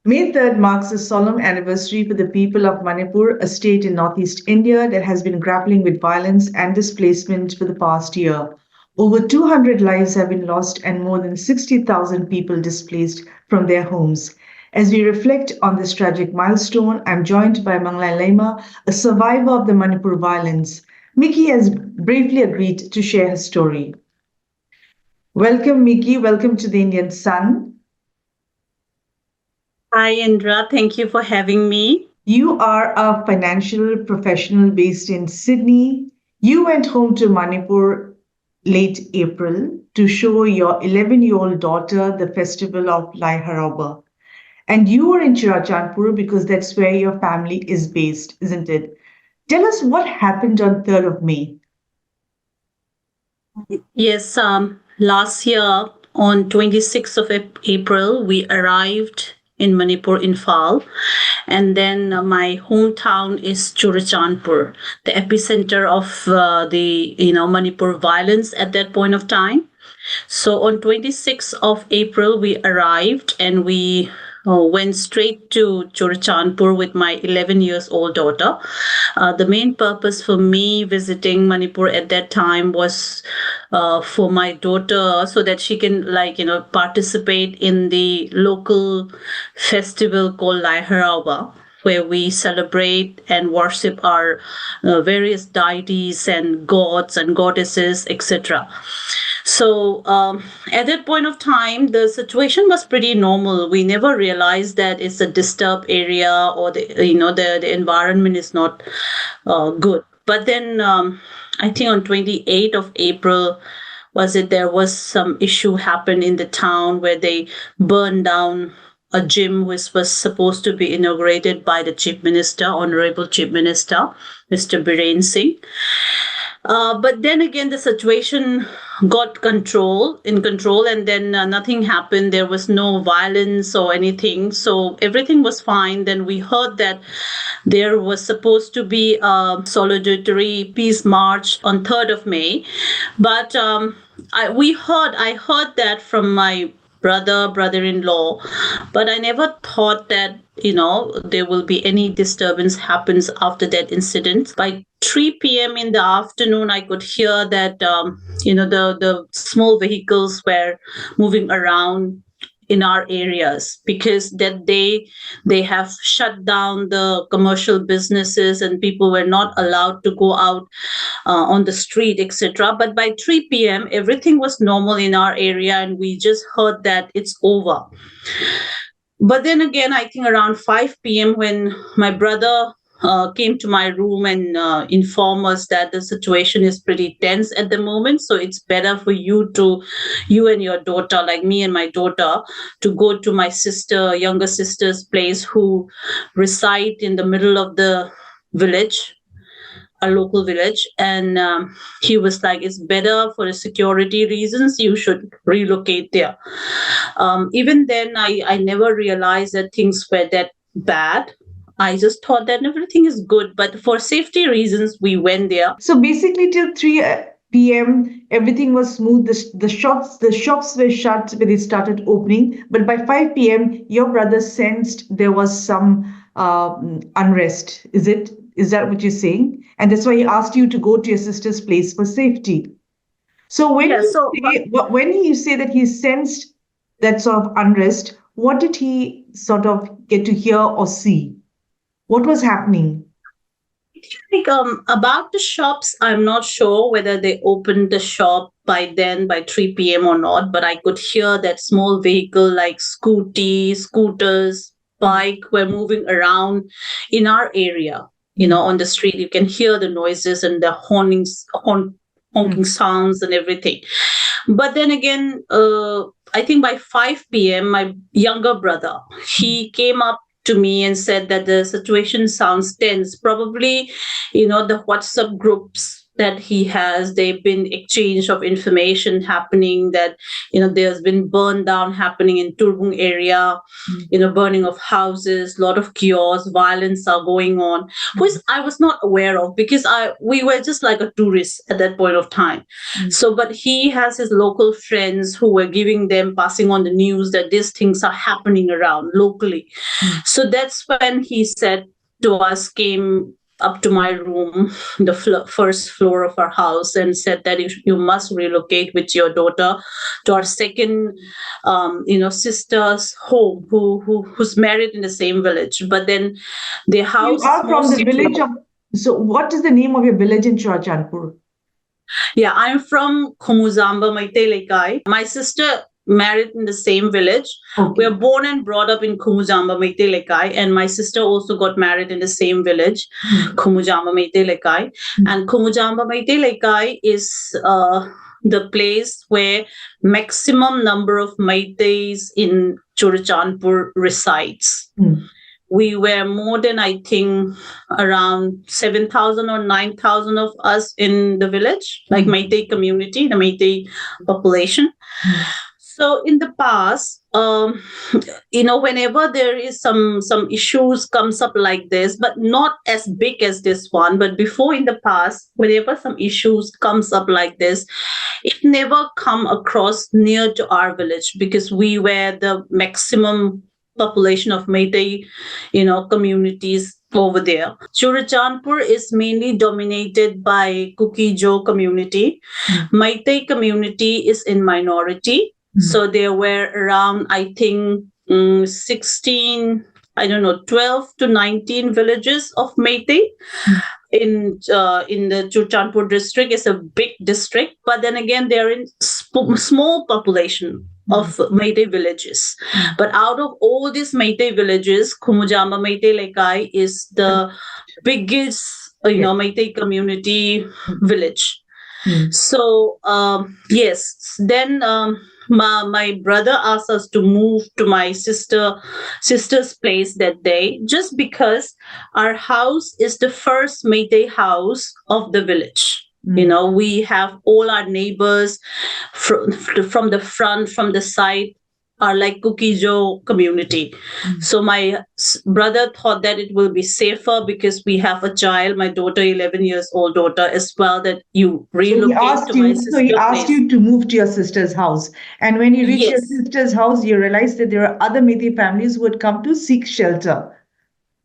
May 3rd marks a solemn anniversary for the people of Manipur, a state in northeast India that has been grappling with violence and displacement for the past year. Over 200 lives have been lost and more than 60,000 people displaced from their homes. As we reflect on this tragic milestone, I'm joined by Manglalleima, a survivor of the Manipur violence. Miki has bravely agreed to share her story. Welcome, Miki. Welcome to the Indian Sun. Hi, Indra. Thank you for having me. You are a financial professional based in Sydney. You went home to Manipur late April to show your 11-year-old daughter the festival of Lai. And you were in Churachandpur because that's where your family is based, isn't it? Tell us what happened on 3rd of May. Yes, last year on 26th of April, we arrived in Manipur, Infal. And then my hometown is Churachandpur, the epicenter of the Manipur violence at that point of time. So on 26th of April, we arrived and we went straight to Churachandpur with my 11 years old daughter. The main purpose for me visiting Manipur at that time was for my daughter so that she can participate in the local festival called Lai, where we celebrate and worship our various deities and gods and goddesses, etc. So at that point of time, the situation was pretty normal. We never realized that it's a disturbed area or the environment is not good. But then I think on 28th of April, there was some issue happened in the town where they burned down a gym which was supposed to be inaugurated by the Chief Minister, Honorable Chief Minister, Mr. Biren Singh. But then again, the situation got in control, and then nothing happened. There was no violence or anything. So everything was fine. Then we heard that there was supposed to be a solidarity peace march on 3rd of May. But I heard that from my brother-in-law, but I never thought that there will be any disturbance happens after that incident. By 3 p.m. in the afternoon, I could hear that the small vehicles were moving around in our areas, because that they have shut down the commercial businesses and people were not allowed to go out on the street, etc. But by 3 p.m. everything was normal in our area and we just heard that it's over. But then again, I think around 5 p.m. when my brother came to my room and informed us that the situation is pretty tense at the moment. So it's better for you and your daughter, like me and my daughter, to go to my younger sister's place, who reside in the middle of the village, a local village. And he was like, it's better for the security reasons, you should relocate there. Even then, I never realized that things were that bad. I just thought that everything is good, but for safety reasons, we went there. So basically, till 3 p.m., everything was smooth. The shops were shut when they started opening. But by 5 p.m., your brother sensed there was some unrest. Is that what you're saying? And that's why he asked you to go to your sister's place for safety. So when you say that he sensed that sort of unrest, what did he sort of get to hear or see? What was happening? About the shops, I'm not sure whether they opened the shop by 3 p.m. or not, but I could hear that small vehicle like scooters, bike were moving around in our area. On the street, you can hear the noises and the honking sounds and everything. But then again, I think by 5 p.m., my younger brother, he came up to me and said that the situation sounds tense. Probably, the WhatsApp groups that he has. There've been exchange of information happening that, there's been burn down happening in Turbung area, burning of houses, lot of chaos, violence are going on, which I was not aware of because we were just like a tourist at that point of time. So, but he has his local friends who were passing on the news that these things are happening around locally. So that's when he said to us, came up to my room, the first floor of our house, and said that you must relocate with your daughter to our second, sister's home, who's married in the same village. But then the house You is are more from the secure. village of. So, what is the name of your village in Churachandpur? Yeah, I'm from Khumuzamba, Maitei. My sister married in the same village. We Okay. are born and brought up in Khumuzamba, Maitei, and my sister also got married in the same village, Khumuzamba, Maitei. And Khumuzamba, Maitei is the place where maximum number of Maiteis in Churachandpur resides. We were more than, I think, around 7,000 or 9,000 of us in the village, like Meitei community, the Meitei population. So in the past, whenever there is some issues comes up like this, but not as big as this one, but before in the past, whenever some issues comes up like this, it never come across near to our village because we were the maximum population of Meitei, communities over there. Churachandpur is mainly dominated by Kuki-Jo community. Meitei community is in minority. So there were around, I think, 16, 12 to 19 villages of Meitei. In the Churachandpur district. Is a big district, but then again, they're in small population of Meitei villages. But out of all these Meitei villages, Khumuzamba Meitei is the biggest, Meitei community village. So yes, then my brother asked us to move to my sister's place that day, just because our house is the first Meitei house of the village. We have all our neighbors from the front, from the side, are like Kuki-Jo community. So my brother thought that it will be safer because we have a child, my daughter, 11 years old daughter as well, that you relocate to my sister's So he asked place. you to move to your sister's house. And when you reached your Yes. sister's house, you realized that there are other Meitei families who had come to seek shelter.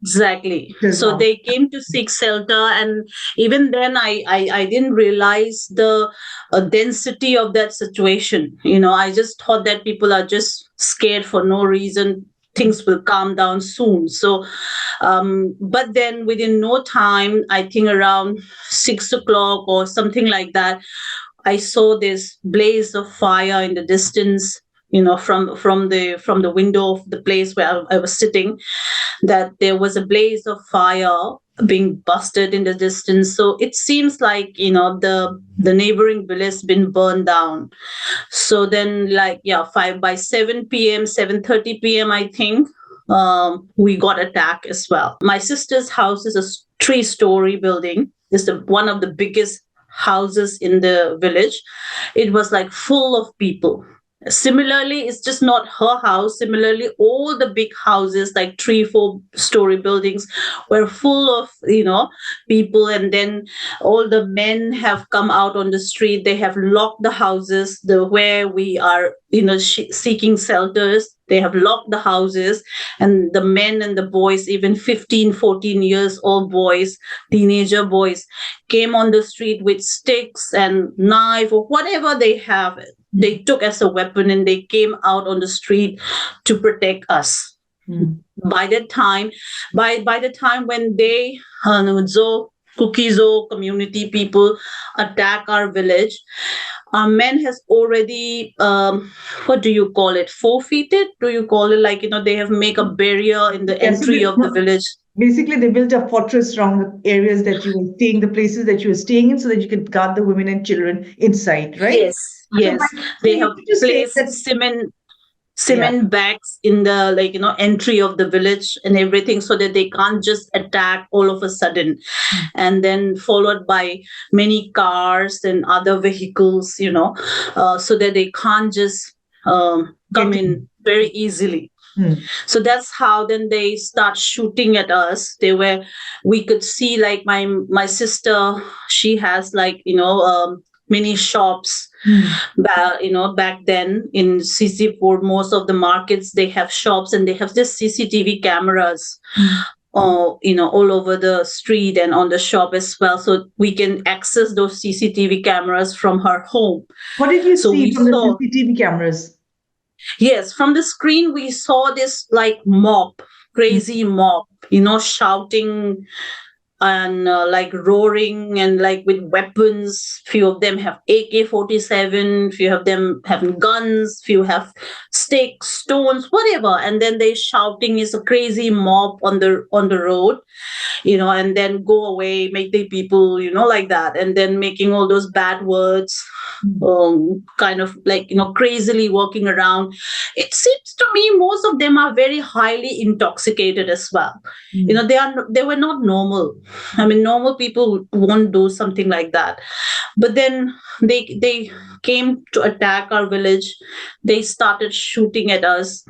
Exactly. Just So now. they came to seek shelter, and even then, I didn't realize the density of that situation. I just thought that people are just scared for no reason. Things will calm down soon. So, but then within no time, I think around 6 o'clock or something like that, I saw this blaze of fire in the distance. From the window of the place where I was sitting, that there was a blaze of fire being busted in the distance. So it seems like the neighboring village has been burned down. So then, by 7 p.m., 7:30 p.m., I think, we got attacked as well. My sister's house is a 3-story building. It's one of the biggest houses in the village. It was like full of people. Similarly, it's just not her house. Similarly, all the big houses, like 3-4 story buildings, were full of people. And then all the men have come out on the street. They have locked the houses, where we are seeking shelters. They have locked the houses, and the men and the boys, even 15, 14 years old boys, teenager boys, came on the street with sticks and knife or whatever they have. They took as a weapon, and they came out on the street to protect us. By the time when they Kuki-Jo community people attack our village, our men has already what do you call it, forfeited? Do you call it, like they have make a barrier in the entry of the village? Basically, they built a fortress around the areas that you were staying, the places that you were staying in, so that you could guard the women and children inside, right? Yes, So yes. They have to say placed that cement. Yeah. cement bags in the entry of the village and everything, so that they can't just attack all of a sudden. Mm. And then followed by many cars and other vehicles, so that they can't just come Get in in. very easily. Mm. So that's how then they start shooting at us. We could see, like, my sister, she has, like, many shops. Mm. Back then in CC4, most of the markets, they have shops, and they have this CCTV cameras, Mm. all over the street and on the shop as well. So we can access those CCTV cameras from her home. What did you So see we from the saw, CCTV cameras? yes, from the screen, we saw this, like, Mm. crazy mob, shouting and like roaring, and like with weapons. Few of them have AK-47, few of them have guns, few have sticks, stones, whatever. And then they shouting is a crazy mob on the road, and then go away, make the people, like that, and then making all those bad words, Mm. kind of like, crazily walking around. It seems to me most of them are very highly intoxicated as well. Mm. They were not normal. I mean, normal people won't do something like that. But then they came to attack our village. They started shooting at us.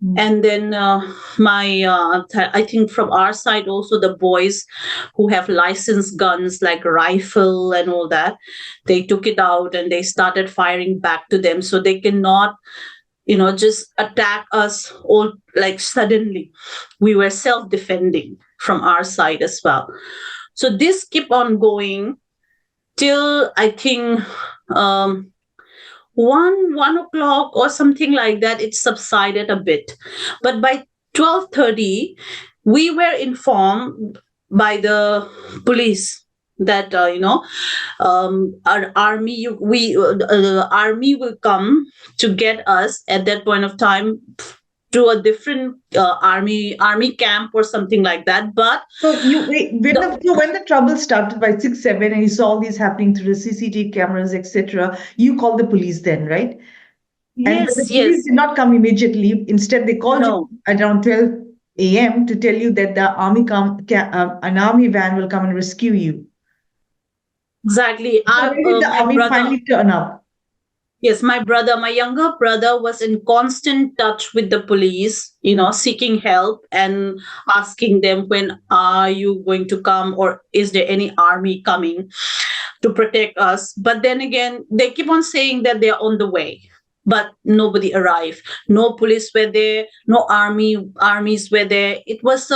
Mm. And then I think from our side also, the boys who have licensed guns like rifle and all that, they took it out and they started firing back to them, so they cannot just attack us all like suddenly. We were self defending from our side as well. So this kept on going till, I think, um 1 o'clock or something like that. It subsided a bit, but by 12:30 we were informed by the police that our army will come to get us at that point of time to a different army camp or something like that. But So you wait, the when the trouble started by 6, 7, and you saw all these happening through the CCTV cameras, etc., you called the police then, right? And but the Yes, police yes. did not come immediately. Instead, they called you No, around 12 a.m. to tell you that the an army van will come and rescue you. exactly. So when did the My army brother, finally turn up? yes, my younger brother was in constant touch with the police, seeking help and asking them, when are you going to come, or is there any army coming to protect us? But then again, they keep on saying that they're on the way, but nobody arrived. No police were there, no armies were there. It was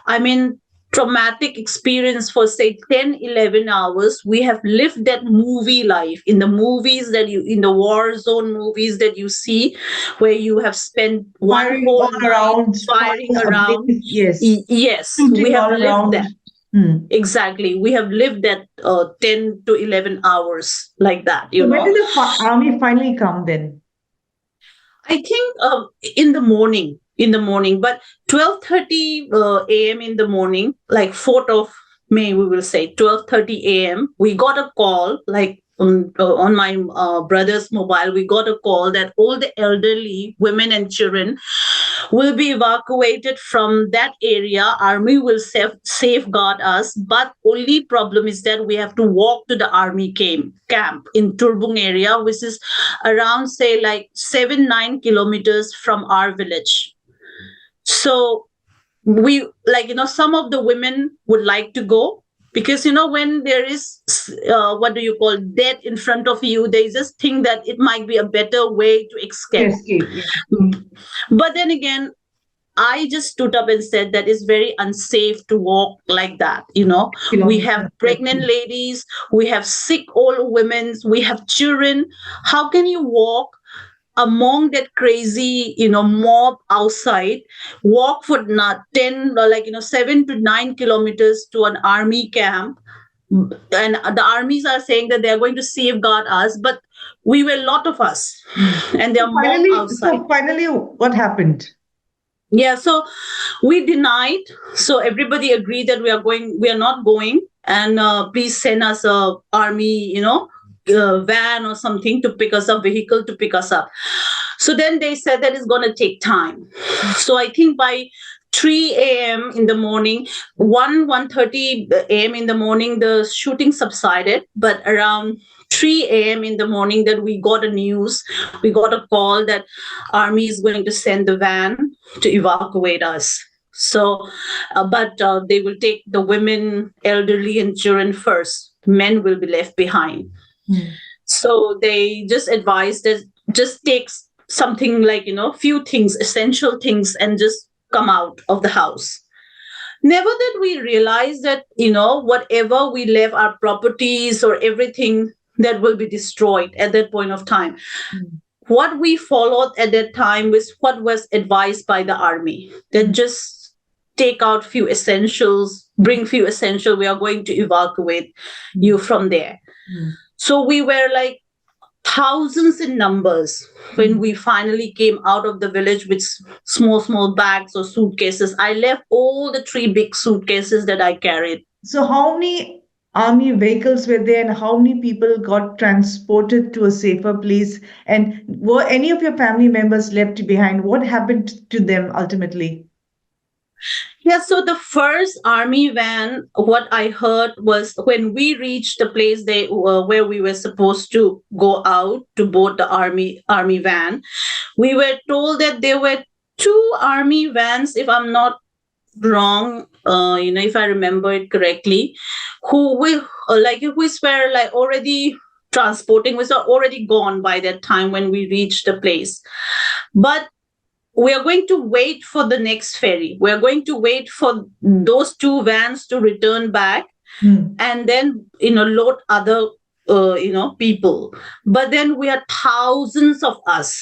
I mean, traumatic experience for, say, 10, 11 hours. We have lived that movie life in the movies, in the war zone movies that you see, where you have spent one Firing whole all night around, firing fire around. ablaze, yes, Yes, we shooting have all lived around. that. Hmm. Exactly. We have lived that 10 to 11 hours like that, So when did the army finally come then? I think in the morning, but 12:30 a.m. in the morning, like 4th of May, we will say 12:30 a.m. We got a call, like on my brother's mobile. We got a call that all the elderly, women and children, will be evacuated from that area. Army will safeguard us, but only problem is that we have to walk to the army camp in Turbung area, which is around, say, like 7-9 kilometers from our village. So we, like, some of the women would like to go, because when there is what do you call, death in front of you, they just think that it might be a better way to To escape. escape, yeah. But then again, I just stood up and said that it's very unsafe to walk like that. We have Kilometers. pregnant ladies, we have sick old women, we have children. How can you walk among that crazy, mob outside, walk for not 10 or, like, 7 to 9 kilometers to an army camp? And the armies are saying that they're going to safeguard us, but we were a lot of us, and there So are mob finally, outside. what happened? Yeah, so we denied. So everybody agreed that we are not going, and please send us a army, van or something to pick us up, vehicle to pick us up. So then they said that it's going to take time. So I think by 3 a.m. in the morning, 1:30 a.m. in the morning, the shooting subsided. But around 3 a.m. in the morning, that we got a news, we got a call that army is going to send the van to evacuate us. So, but they will take the women, elderly, and children first. Men will be left behind. So they just advised that just take something like, few things, essential things, and just come out of the house. Never did we realize that, whatever we left, our properties or everything, that will be destroyed at that point of time. What we followed at that time was what was advised by the army, that just take out few essentials, bring few essential. We are going to evacuate you from there. So we were like thousands in numbers when we finally came out of the village with small bags or suitcases. I left all the 3 big suitcases that I carried. So, how many army vehicles were there, and how many people got transported to a safer place? And were any of your family members left behind? What happened to them ultimately? Yeah, so the first army van, what I heard was when we reached the place where we were supposed to go out to board the army van, we were told that there were 2 army vans, if I'm not wrong, if I remember it correctly, who were like already transporting, was already gone by that time when we reached the place. But we are going to wait for the next ferry. We are going to wait for those 2 vans to return back and then, load other, people. But then we are thousands of us.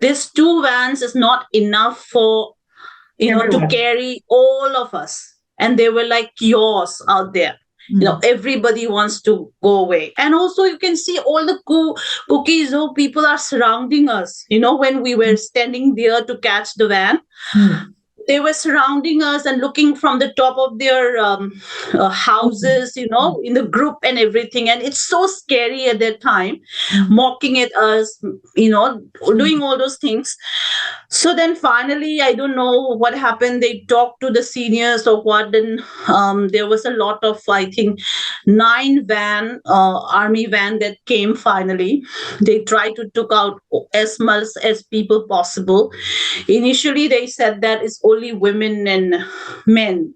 These 2 vans is not enough for, to carry all of us. And they were like chaos out there. Everybody wants to go away. And also you can see all the cookies, people are surrounding us. When we were standing there to catch the van, they were surrounding us and looking from the top of their houses, in the group and everything. And it's so scary at that time, mocking at us, doing all those things. So then finally, I don't know what happened. They talked to the seniors or what. Then there was a lot of, I think, 9 army van that came finally. They tried to took out as much as people possible. Initially, they said that it's only women and men.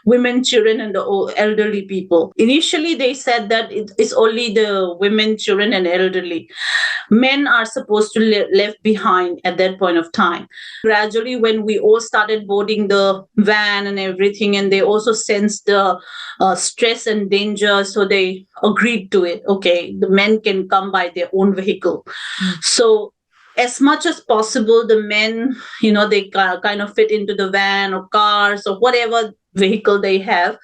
Women, children, and the elderly people. Initially, they said that it's only the women, children, and elderly. Men are supposed to left behind at that point of time. Gradually, when we all started boarding the van and everything, and they also sensed the stress and danger, so they agreed to it. Okay, the men can come by their own vehicle. So as much as possible, the men, they kind of fit into the van or cars or whatever vehicle they have.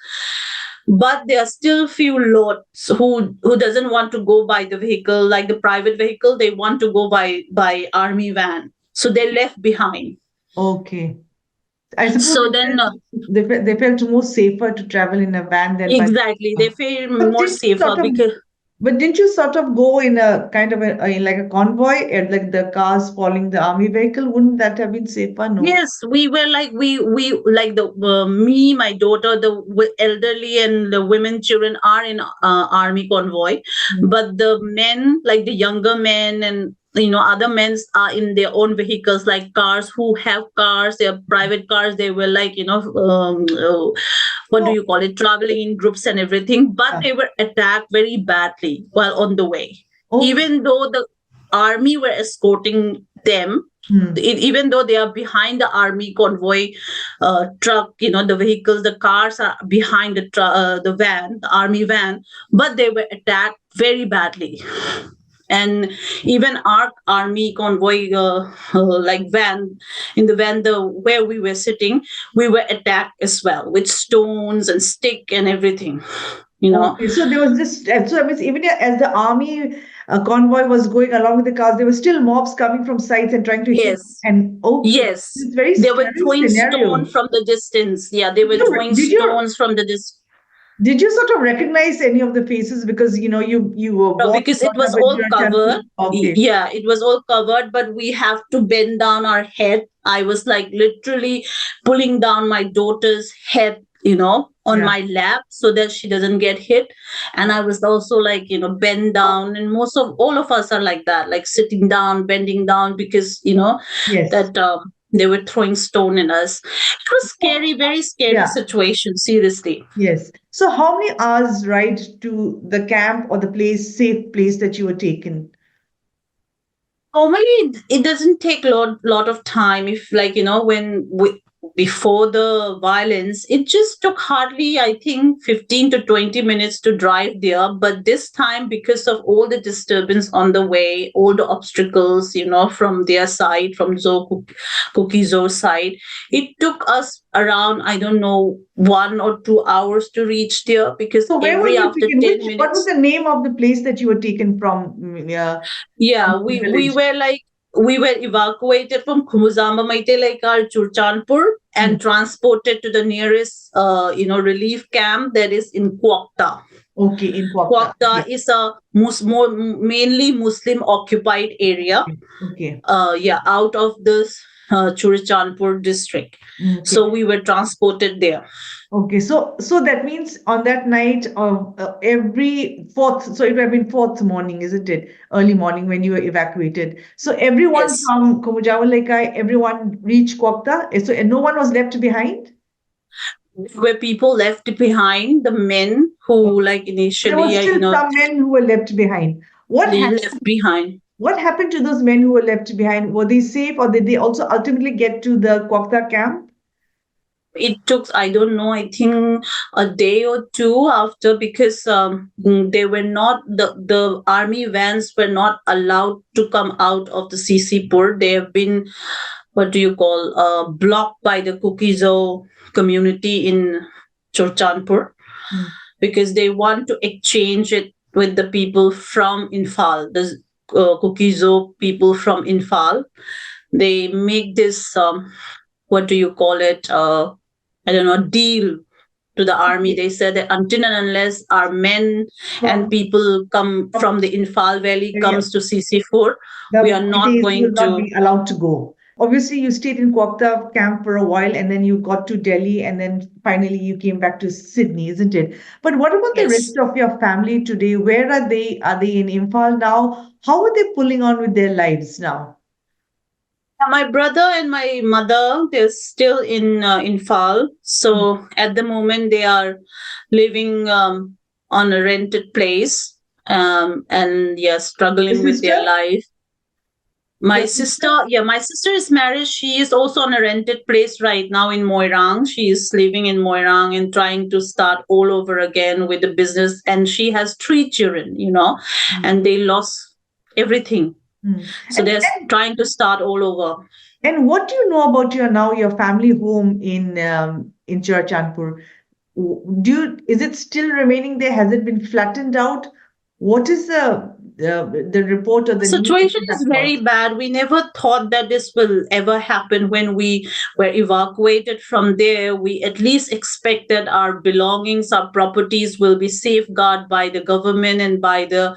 But there are still few lots who doesn't want to go by the vehicle, like the private vehicle. They want to go by army van. So they left behind. Okay. I suppose so then they felt more safer to travel in a van than exactly. They feel more safer because. But didn't you sort of go in a kind of like a convoy, and like the cars following the army vehicle? Wouldn't that have been safer? No. Yes, we were like we like the me, my daughter, the elderly, and the women, children are in army convoy, but the men, like the younger men and other men are in their own vehicles, like cars. Who have cars, their private cars. They were like what do you call it, traveling in groups and everything. But they were attacked very badly while on the way. Even though the army were escorting them, even though they are behind the army convoy truck, the vehicles, the cars are behind the van, the army van, but they were attacked very badly. And even our army convoy, like van, in the van, where we were sitting, we were attacked as well with stones and stick and everything. So there was this. So I mean, even as the army convoy was going along with the cars, there were still mobs coming from sides and trying to hit. And yes, it's very they were throwing scenario. stones from the distance. Yeah, they were throwing stones from the distance. Did you sort of recognize any of the faces because you were No, born because it brought was up in all Churachandpur? covered. Okay, Yeah, it was all covered, but we have to bend down our head. I was like literally pulling down my daughter's head, on yeah, my lap so that she doesn't get hit. And I was also like, bend down. And most of all of us are like that, like sitting down, bending down because, yes, that they were throwing stone in us. It was scary, very scary yeah, situation, seriously. yes. So how many hours ride to the camp or the safe place that you were taken? Normally it doesn't take lot of time. If like when before the violence, it just took hardly, I think, 15 to 20 minutes to drive there. But this time, because of all the disturbance on the way, all the obstacles, from their side, from Cookie Zo side, it took us around, I don't know, 1 or 2 hours to reach there, because So where were every you after taken? 10 What was minutes. the name of the place that you were taken from? From Yeah, the we village. were like, we were evacuated from Khumuzamba Maite, like our Churachandpur, Hmm. and transported to the nearest relief camp that is in Kwokta. Okay, in Kwakta. Kwokta Okay. is a more mainly Muslim occupied area. Okay. Okay. Yeah, out of this Churachandpur district. Okay. So we were transported there. Okay. So that means on that night of every fourth, so it would have been fourth morning, isn't it? Early morning when you were evacuated. So everyone Yes. from Komujawalekai, everyone reached Kwakta. So and no one was left behind. Were people left behind, the men Okay. who like There were initially, still some men who were left behind. What they happened? left behind. What happened to those men who were left behind? Were they safe, or did they also ultimately get to the Kwakta camp? It took, I don't know, I think a day or two after, because they were not, the army vans were not allowed to come out of the CC port. They have been, what do you call, blocked by the Kukizo community in Churchandpur, Hmm. because they want to exchange it with the people from Infal, the Kukizo people from Infal. They make this, what do you call it, I don't know, deal to the army. Okay. They said that until and unless our men and From, people come from from the Infal Valley area, comes to CC4, we the are not Meiteis will going not to. be allowed to go. Obviously, you stayed in Kwakta camp for a while, and then you got to Delhi, and then finally you came back to Sydney, isn't it? But what about the Yes. rest of your family today? Where are they? Are they in Imphal now? How are they pulling on with their lives now? My brother and my mother, they're still in Infal. Hmm. So at the moment, they are living on a rented place, and yeah, Your struggling with their sister? life. Your My sister? sister, yeah, my sister is married. She is also on a rented place right now in Moirang. She is living in Moirang and trying to start all over again with the business. And she has 3 children, Hmm. and they lost everything. Hmm. So And, they're and trying to start all over. and what do you know about your family home in Churachandpur? Is it still remaining there? Has it been flattened out? What is the report or the news that Situation you have is got? very bad. We never thought that this will ever happen when we were evacuated from there. We at least expected our belongings, our properties will be safeguarded by the government and by the,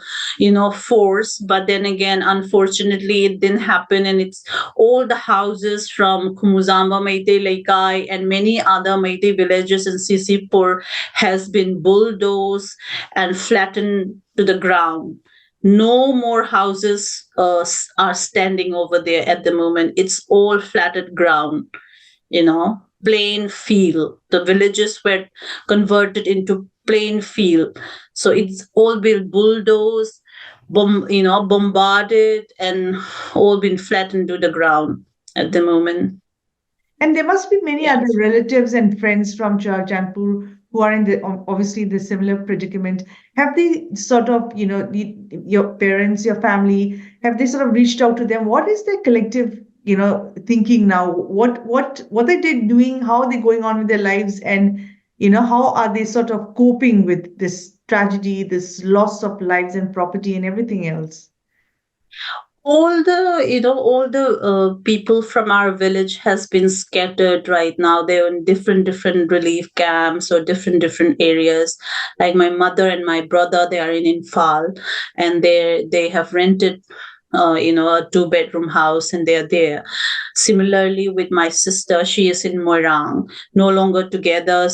force. But then again, unfortunately, it didn't happen. And it's all the houses from Kumuzamba Meite Laikai and many other Meite villages in Sisipur has been bulldozed and flattened to the ground. No more houses are standing over there at the moment. It's all flattened ground, plain field. The villages were converted into plain field. So it's all been bulldozed, bombarded, and all been flattened to the ground at the moment. And there must be many Yeah. other relatives and friends from Churachandpur who are in obviously the similar predicament. Have they sort of, your parents, your family, have they sort of reached out to them? What is their collective, thinking now? What are they doing? How are they going on with their lives? And, how are they sort of coping with this tragedy, this loss of lives and property and everything else? All the people from our village has been scattered right now. They're in different relief camps or different areas. Like my mother and my brother, they are in Infal, and they have rented a two-bedroom house, and they're there. Similarly with my sister, she is in Moirang, no longer together,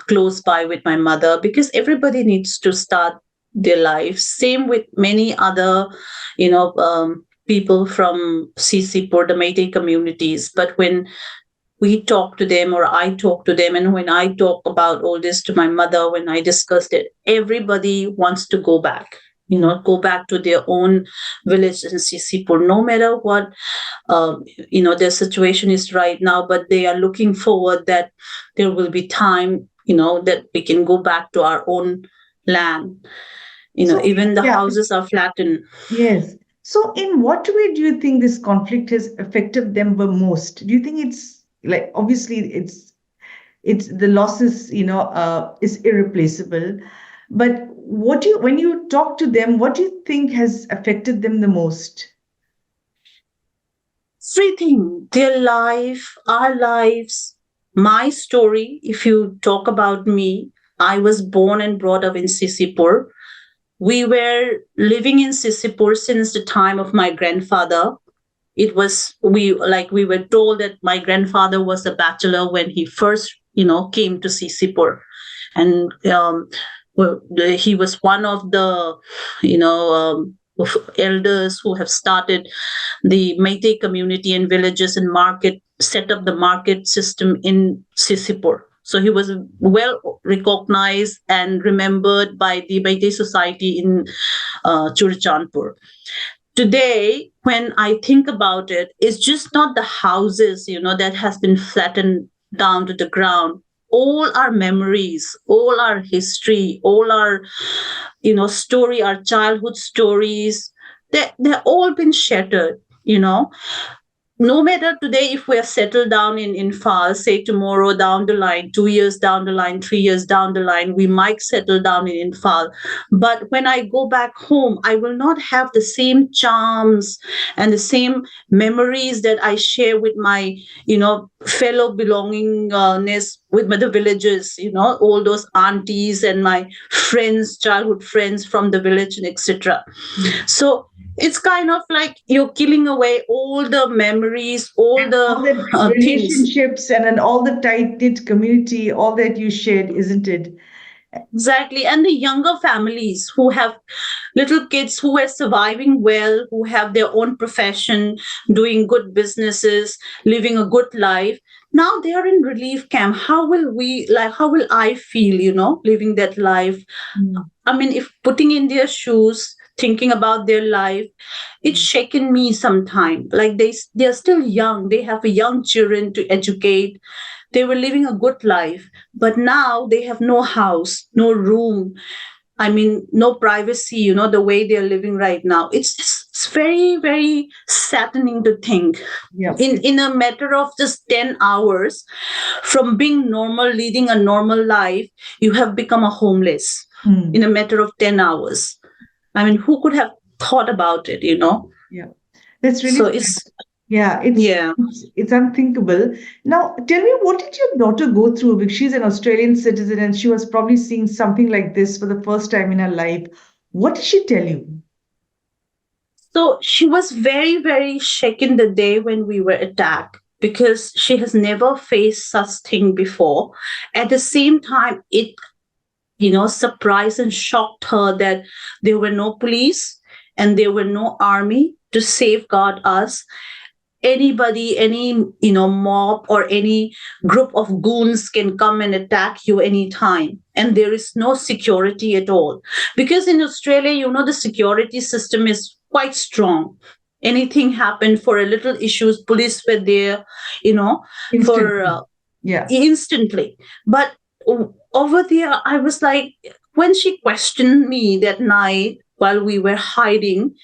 close by with my mother, because everybody needs to start their life. Same with many other people from CC, the Meitei communities. But when we talk to them, or I talk to them, and when I talk about all this to my mother, when I discussed it, everybody wants to go back. Go back to their own village in CC, no matter what their situation is right now. But they are looking forward that there will be time, that we can go back to our own land. So, Even the yeah, houses are flattened. yes. So, in what way do you think this conflict has affected them the most? Do you think it's like obviously it's the losses, is irreplaceable, but what do you when you talk to them, what do you think has affected them the most? Everything, their life, our lives, my story. If you talk about me, I was born and brought up in Sisipur. We were living in Sisipur since the time of my grandfather. It was we were told that my grandfather was a bachelor when he first came to Sisipur, and he was one of the of elders who have started the Meitei community and villages and market, set up the market system in Sisipur. So he was well recognized and remembered by the Meitei society in Churachandpur. Today, when I think about it, it's just not the houses that has been flattened down to the ground. All our memories, all our history, all our story, our childhood stories, they're all been shattered. No matter today, if we are settled down in Far, say tomorrow down the line, 2 years down the line, 3 years down the line, we might settle down in Infal. But when I go back home, I will not have the same charms and the same memories that I share with my, fellow belongingness with the villagers, all those aunties and my friends, childhood friends from the village and etc. Mm. So it's kind of like you're killing away all the memories, all And the all the things. relationships and all the tight knit community, all that you shared, isn't it? Exactly. And the younger families who have little kids who are surviving well, who have their own profession, doing good businesses, living a good life. Now they are in relief camp. How will I feel, living that life? Mm. I mean, if putting in their shoes, thinking about their life, it's Mm. shaken me sometime. Like they're still young. They have young children to educate. They were living a good life, but now they have no house, no room. I mean, no privacy. The way they're living right now. It's very very saddening to think. Yeah. In a matter of just 10 hours, from being normal, leading a normal life, you have become a homeless in Mm. a matter of 10 hours. I mean, who could have thought about it? Yeah. That's really So sad. it's, Yeah, yeah. it's unthinkable. Now, tell me, what did your daughter go through? Because she's an Australian citizen and she was probably seeing something like this for the first time in her life. What did she tell you? So she was very, very shaken the day when we were attacked, because she has never faced such thing before. At the same time, it, surprised and shocked her that there were no police and there were no army to safeguard us. Anybody, any mob or any group of goons can come and attack you anytime, and there is no security at all. Because in Australia, the security system is quite strong. Anything happened for a little issues, police were there, you know for Instantly. Yeah. instantly. But over there, I was like, when she questioned me that night while we were hiding,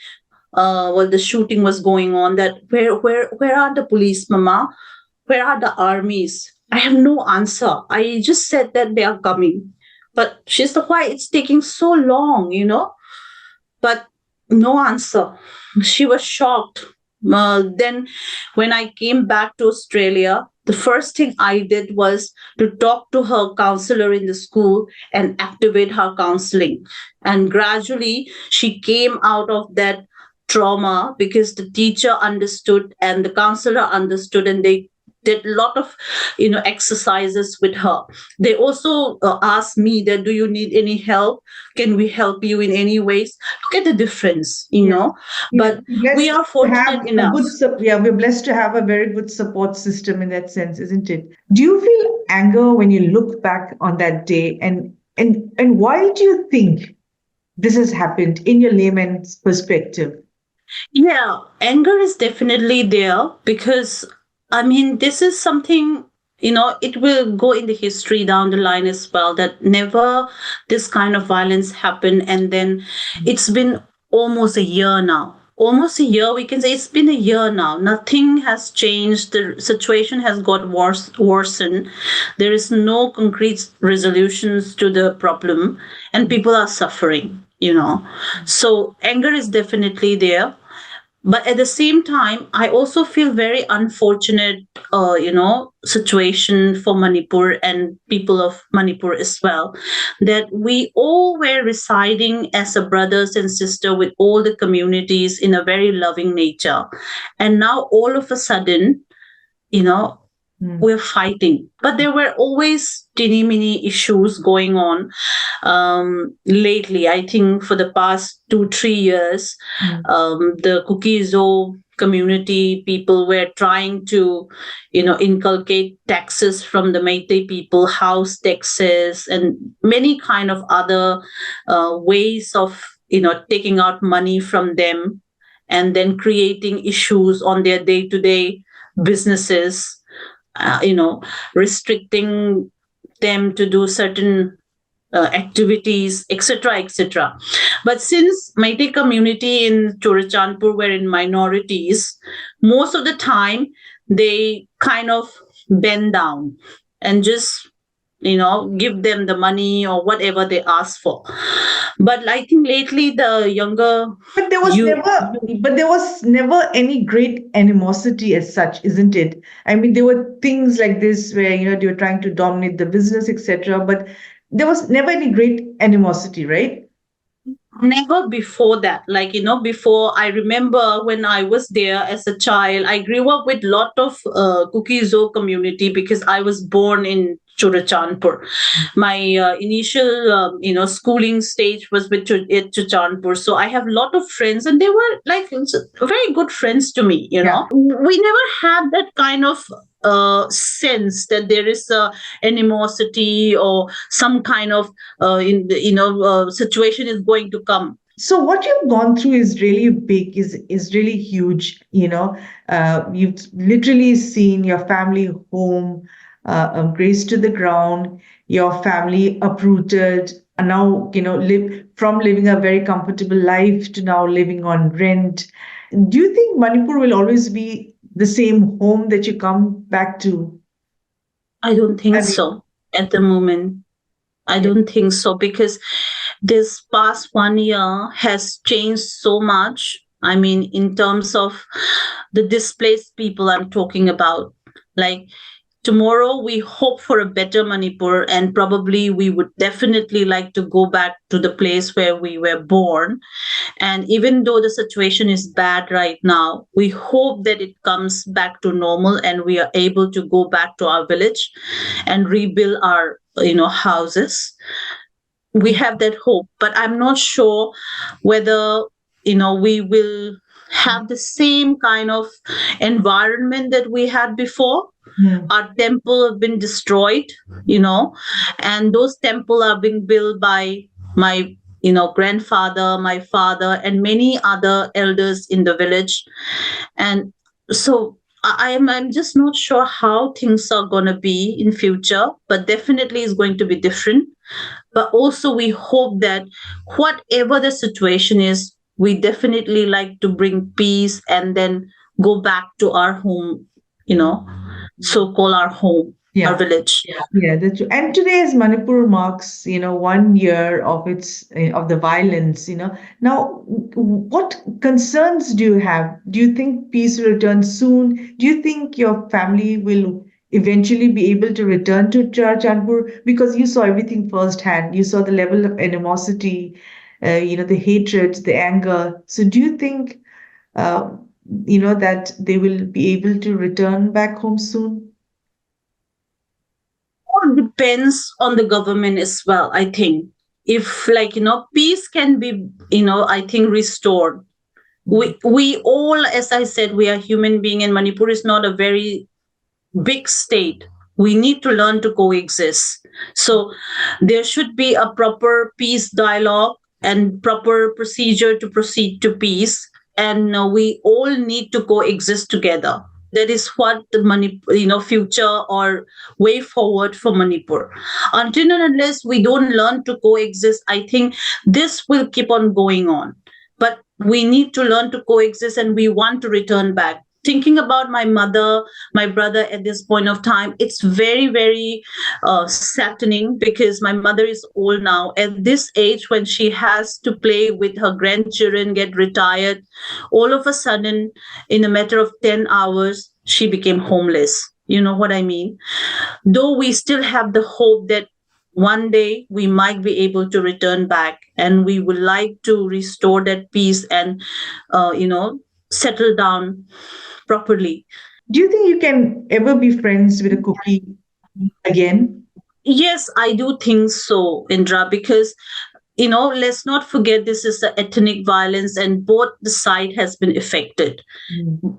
while the shooting was going on, that where are the police, mama? Where are the armies? I have no answer. I just said that they are coming. But she's like, why it's taking so long? But No answer. She was shocked. Then, when I came back to Australia, the first thing I did was to talk to her counselor in the school and activate her counseling. And gradually, she came out of that trauma because the teacher understood and the counselor understood, and they did a lot of exercises with her. They also asked me that, do you need any help, can we help you in any ways? Look at the difference, Yeah. Yeah, but we're we blessed are to have fortunate a enough. yeah, we're blessed to have a very good support system in that sense, isn't it? Do you feel anger when you look back on that day, and why do you think this has happened in your layman's perspective? Yeah, anger is definitely there because, I mean, this is something, it will go in the history down the line as well, that never this kind of violence happened. And then it's been almost a year now. Almost a year, we can say it's been a year now. Nothing has changed. The situation has got worsened. There is no concrete resolutions to the problem, and people are suffering. So anger is definitely there, but at the same time I also feel very unfortunate situation for Manipur and people of Manipur as well, that we all were residing as a brothers and sister with all the communities in a very loving nature, and now all of a sudden, you know Mm, we're fighting. But there were always teeny mini issues going on. Lately, I think for the past 2 3 years, mm, the Kukizo community people were trying to, inculcate taxes from the Meitei people, house taxes, and many kind of other ways of, taking out money from them, and then creating issues on their day to day businesses, uh, you know, restricting them to do certain activities, etc., etc. But since Meitei community in Churachandpur were in minorities, most of the time they kind of bend down and just, give them the money or whatever they ask for. But I think lately the younger But there was you. never, but there was never any great animosity as such, isn't it? I mean, there were things like this where they were trying to dominate the business, etc. But there was never any great animosity, right? Never before that. Like, before, I remember when I was there as a child, I grew up with lot of Kukizo community because I was born in Churachandpur. My initial, schooling stage was with at Churachandpur. So I have a lot of friends, and they were like very good friends to me. Yeah. We never had that kind of sense that there is a animosity or some kind of situation is going to come. So what you've gone through is really big, is really huge. You've literally seen your family home razed to the ground, your family uprooted, and now live from living a very comfortable life to now living on rent. Do you think Manipur will always be the same home that you come back to? I don't I think mean, so at the moment. I yeah. don't think so because this past 1 year has changed so much. I mean, in terms of the displaced people I'm talking about, like tomorrow we hope for a better Manipur, and probably we would definitely like to go back to the place where we were born. And even though the situation is bad right now, we hope that it comes back to normal and we are able to go back to our village and rebuild our houses. We have that hope, but I'm not sure whether we will have the same kind of environment that we had before. Hmm. Our temple have been destroyed, you know and those temple are being built by my grandfather, my father, and many other elders in the village. And so I'm just not sure how things are going to be in future, but definitely is going to be different. But also we hope that whatever the situation is, we definitely like to bring peace and then go back to our home, you know so call our home. Yeah. our village. Yeah, that's true. And today, as Manipur marks, 1 year of its of the violence, now what concerns do you have? Do you think peace will return soon? Do you think your family will eventually be able to return to Churachandpur? Because you saw everything firsthand. You saw the level of animosity, the hatred, the anger. So do you think, uh, that they will be able to return back home soon? All depends on the government as well, I think. If, like, peace can be, I think, restored. We all, as I said, we are human being, and Manipur is not a very big state. We need to learn to coexist. So there should be a proper peace dialogue and proper procedure to proceed to peace. And we all need to coexist together. That is what the future or way forward for Manipur. Until and unless we don't learn to coexist, I think this will keep on going on. But we need to learn to coexist, and we want to return back. Thinking about my mother, my brother at this point of time, it's very, very saddening, because my mother is old now. At this age, when she has to play with her grandchildren, get retired, all of a sudden, in a matter of 10 hours, she became homeless. You know what I mean? Though we still have the hope that one day we might be able to return back, and we would like to restore that peace and, settle down properly. Do you think you can ever be friends with a cookie again? Yes, I do think so, Indra, because let's not forget, this is the ethnic violence, and both the side has been affected.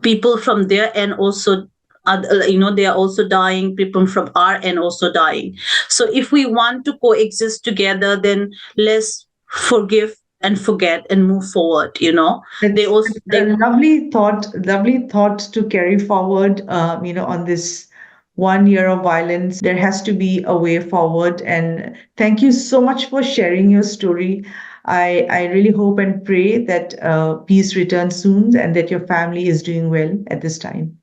People from there and also, they are also dying. People from our end also dying. So if we want to coexist together, then let's forgive and forget and move forward. They That's also a they lovely thought to carry forward, on this 1 year of violence. There has to be a way forward. And thank you so much for sharing your story. I really hope and pray that peace returns soon and that your family is doing well at this time.